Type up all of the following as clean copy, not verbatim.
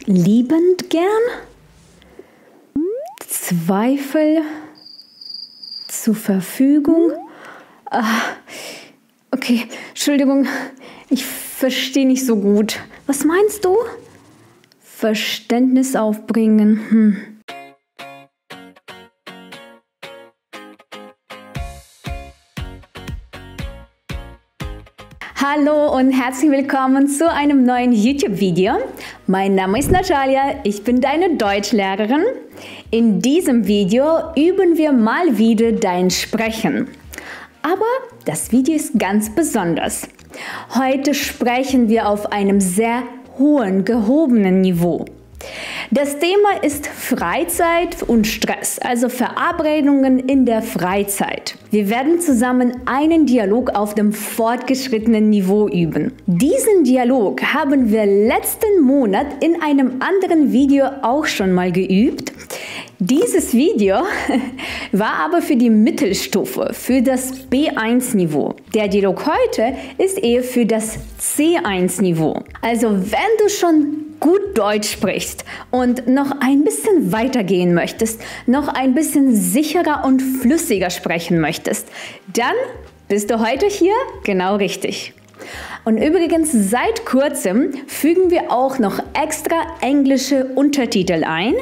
Liebend gern? Zweifel? Zur Verfügung? Okay, Entschuldigung, ich verstehe nicht so gut. Was meinst du? Verständnis aufbringen. Hallo und herzlich willkommen zu einem neuen YouTube-Video. Mein Name ist Natalia, ich bin deine Deutschlehrerin. In diesem Video üben wir mal wieder dein Sprechen. Aber das Video ist ganz besonders. Heute sprechen wir auf einem sehr hohen, gehobenen Niveau. Das Thema ist Freizeit und Stress, also Verabredungen in der Freizeit. Wir werden zusammen einen Dialog auf dem fortgeschrittenen Niveau üben. Diesen Dialog haben wir letzten Monat in einem anderen Video auch schon mal geübt. Dieses Video war aber für die Mittelstufe, für das B1-Niveau. Der Dialog heute ist eher für das C1-Niveau. Also wenn du schon gut Deutsch sprichst und noch ein bisschen weitergehen möchtest, noch ein bisschen sicherer und flüssiger sprechen möchtest, dann bist du heute hier genau richtig. Und übrigens, seit kurzem fügen wir auch noch extra englische Untertitel ein.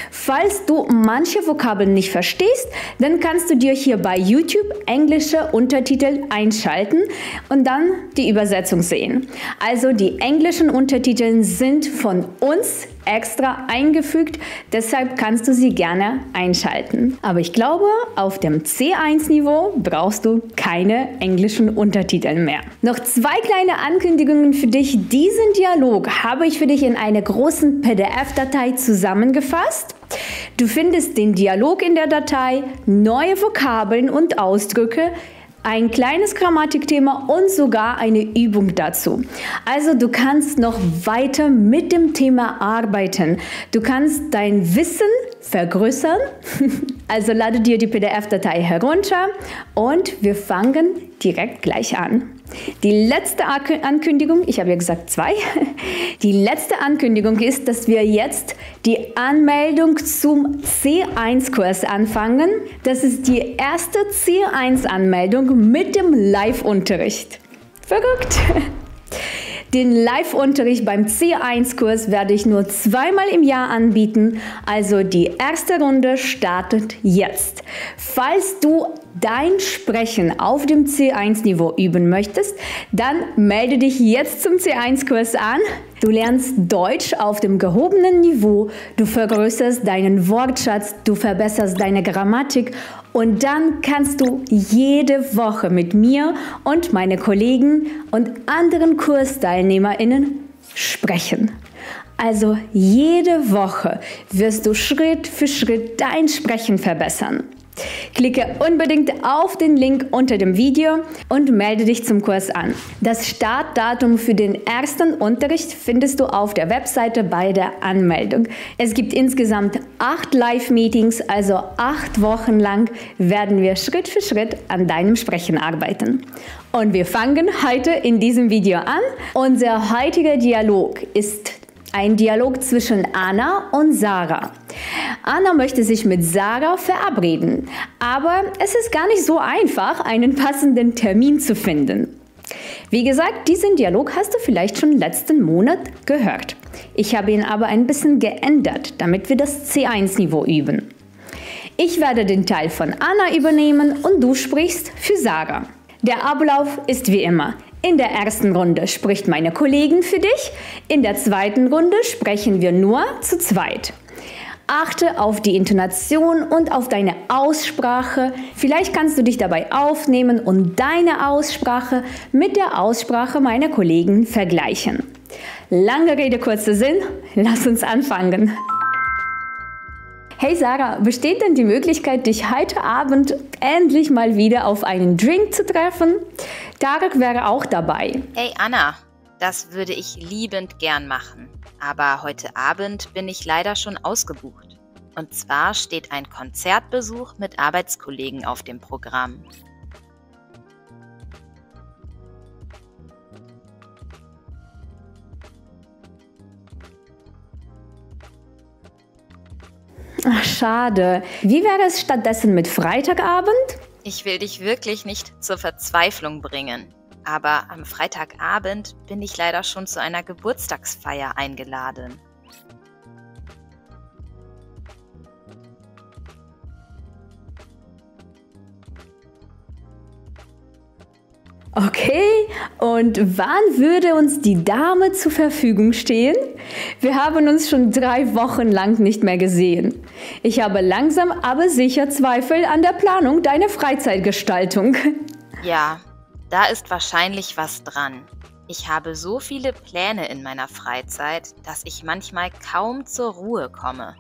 Falls du manche Vokabeln nicht verstehst, dann kannst du dir hier bei YouTube englische Untertitel einschalten und dann die Übersetzung sehen. Also die englischen Untertitel sind von uns extra eingefügt, deshalb kannst du sie gerne einschalten. Aber ich glaube, auf dem C1-Niveau brauchst du keine englischen Untertitel mehr. Noch zwei kleine Ankündigungen für dich. Diesen Dialog habe ich für dich in einer großen PDF-Datei zusammengefasst. Du findest den Dialog in der Datei, neue Vokabeln und Ausdrücke, ein kleines Grammatikthema und sogar eine Übung dazu. Also du kannst noch weiter mit dem Thema arbeiten. Du kannst dein Wissen vergrößern. Also lade dir die PDF-Datei herunter und wir fangen direkt gleich an. Die letzte Ankündigung, ich habe ja gesagt zwei, die letzte Ankündigung ist, dass wir jetzt die Anmeldung zum C1-Kurs anfangen. Das ist die erste C1-Anmeldung mit dem Live-Unterricht. Verrückt! Den Live-Unterricht beim C1-Kurs werde ich nur zweimal im Jahr anbieten, also die erste Runde startet jetzt. Falls du dein Sprechen auf dem C1-Niveau üben möchtest, dann melde dich jetzt zum C1-Kurs an. Du lernst Deutsch auf dem gehobenen Niveau, du vergrößerst deinen Wortschatz, du verbesserst deine Grammatik und dann kannst du jede Woche mit mir und meinen Kollegen und anderen KursteilnehmerInnen sprechen. Also jede Woche wirst du Schritt für Schritt dein Sprechen verbessern. Klicke unbedingt auf den Link unter dem Video und melde dich zum Kurs an. Das Startdatum für den ersten Unterricht findest du auf der Webseite bei der Anmeldung. Es gibt insgesamt 8 Live-Meetings, also 8 Wochen lang werden wir Schritt für Schritt an deinem Sprechen arbeiten. Und wir fangen heute in diesem Video an. Unser heutiger Dialog ist ein Dialog zwischen Anna und Sarah. Anna möchte sich mit Sarah verabreden, aber es ist gar nicht so einfach, einen passenden Termin zu finden. Wie gesagt, diesen Dialog hast du vielleicht schon letzten Monat gehört. Ich habe ihn aber ein bisschen geändert, damit wir das C1-Niveau üben. Ich werde den Teil von Anna übernehmen und du sprichst für Sarah. Der Ablauf ist wie immer. In der ersten Runde spricht meine Kollegin für dich, in der zweiten Runde sprechen wir nur zu zweit. Achte auf die Intonation und auf deine Aussprache. Vielleicht kannst du dich dabei aufnehmen und deine Aussprache mit der Aussprache meiner Kollegen vergleichen. Lange Rede, kurzer Sinn, lass uns anfangen. Hey Sarah, besteht denn die Möglichkeit, dich heute Abend endlich mal wieder auf einen Drink zu treffen? Tarek wäre auch dabei. Hey Anna, das würde ich liebend gern machen. Aber heute Abend bin ich leider schon ausgebucht. Und zwar steht ein Konzertbesuch mit Arbeitskollegen auf dem Programm. Ach, schade. Wie wäre es stattdessen mit Freitagabend? Ich will dich wirklich nicht zur Verzweiflung bringen. Aber am Freitagabend bin ich leider schon zu einer Geburtstagsfeier eingeladen. Okay, und wann würde uns die Dame zur Verfügung stehen? Wir haben uns schon 3 Wochen lang nicht mehr gesehen. Ich habe langsam aber sicher Zweifel an der Planung deiner Freizeitgestaltung. Ja, da ist wahrscheinlich was dran. Ich habe so viele Pläne in meiner Freizeit, dass ich manchmal kaum zur Ruhe komme.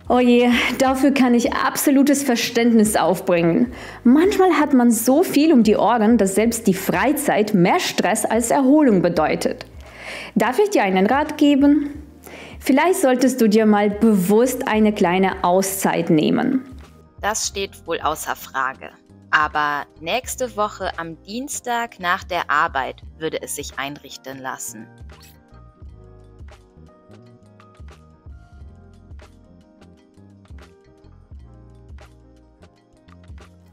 Oh je, dafür kann ich absolutes Verständnis aufbringen. Manchmal hat man so viel um die Ohren, dass selbst die Freizeit mehr Stress als Erholung bedeutet. Darf ich dir einen Rat geben? Vielleicht solltest du dir mal bewusst eine kleine Auszeit nehmen. Das steht wohl außer Frage. Aber nächste Woche am Dienstag nach der Arbeit würde es sich einrichten lassen.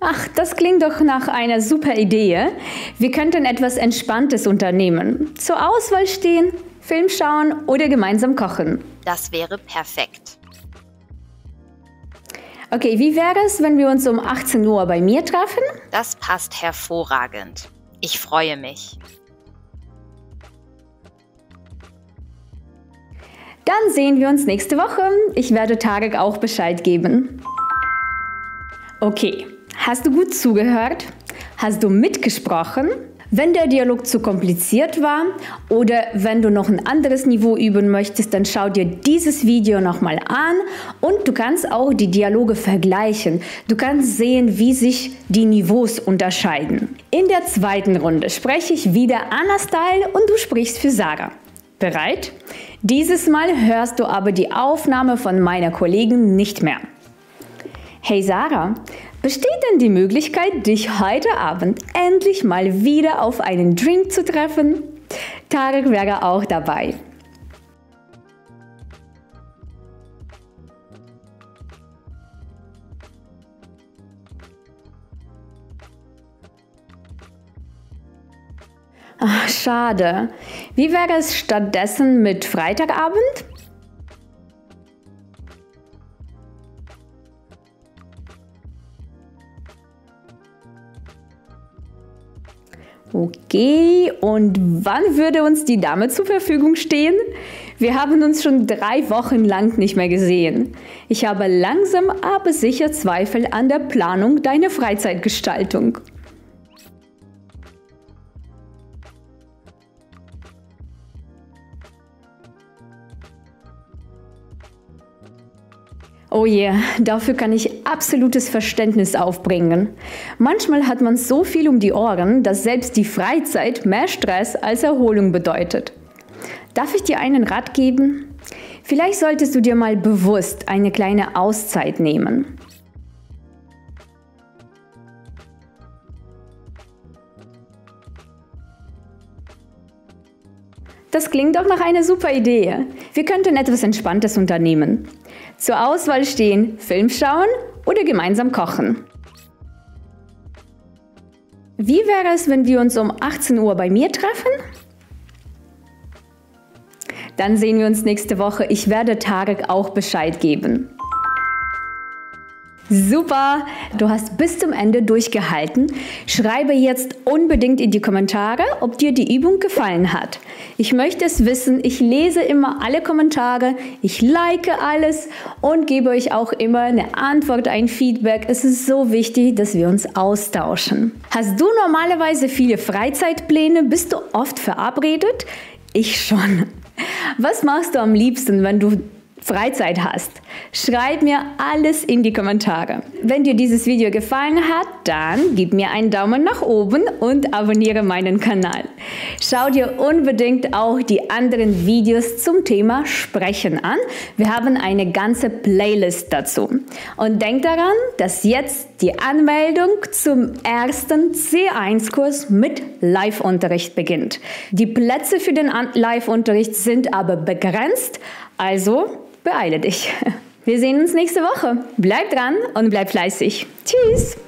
Ach, das klingt doch nach einer super Idee. Wir könnten etwas Entspanntes unternehmen. Zur Auswahl stehen, Film schauen oder gemeinsam kochen. Das wäre perfekt. Okay, wie wäre es, wenn wir uns um 18 Uhr bei mir treffen? Das passt hervorragend. Ich freue mich. Dann sehen wir uns nächste Woche. Ich werde Tarek auch Bescheid geben. Okay, hast du gut zugehört? Hast du mitgesprochen? Wenn der Dialog zu kompliziert war oder wenn du noch ein anderes Niveau üben möchtest, dann schau dir dieses Video nochmal an und du kannst auch die Dialoge vergleichen. Du kannst sehen, wie sich die Niveaus unterscheiden. In der zweiten Runde spreche ich wieder Anna-Style und du sprichst für Sarah. Bereit? Dieses Mal hörst du aber die Aufnahme von meiner Kollegin nicht mehr. Hey Sarah, besteht denn die Möglichkeit, dich heute Abend endlich mal wieder auf einen Drink zu treffen? Tarek wäre auch dabei. Ach, schade. Wie wäre es stattdessen mit Freitagabend? Okay, und wann würde uns die Dame zur Verfügung stehen? Wir haben uns schon 3 Wochen lang nicht mehr gesehen. Ich habe langsam aber sicher Zweifel an der Planung deiner Freizeitgestaltung. Oh je, dafür kann ich absolutes Verständnis aufbringen. Manchmal hat man so viel um die Ohren, dass selbst die Freizeit mehr Stress als Erholung bedeutet. Darf ich dir einen Rat geben? Vielleicht solltest du dir mal bewusst eine kleine Auszeit nehmen. Das klingt doch nach einer super Idee. Wir könnten etwas Entspanntes unternehmen. Zur Auswahl stehen Film schauen oder gemeinsam kochen. Wie wäre es, wenn wir uns um 18 Uhr bei mir treffen? Dann sehen wir uns nächste Woche. Ich werde Tarek auch Bescheid geben. Super, du hast bis zum Ende durchgehalten. Schreibe jetzt unbedingt in die Kommentare, ob dir die Übung gefallen hat. Ich möchte es wissen, ich lese immer alle Kommentare, ich like alles und gebe euch auch immer eine Antwort, ein Feedback. Es ist so wichtig, dass wir uns austauschen. Hast du normalerweise viele Freizeitpläne? Bist du oft verabredet? Ich schon. Was machst du am liebsten, wenn du Freizeit hast. Schreib mir alles in die Kommentare. Wenn dir dieses Video gefallen hat, dann gib mir einen Daumen nach oben und abonniere meinen Kanal. Schau dir unbedingt auch die anderen Videos zum Thema Sprechen an. Wir haben eine ganze Playlist dazu. Und denk daran, dass jetzt die Anmeldung zum ersten C1-Kurs mit Live-Unterricht beginnt. Die Plätze für den Live-Unterricht sind aber begrenzt, also beeile dich. Wir sehen uns nächste Woche. Bleib dran und bleib fleißig. Tschüss!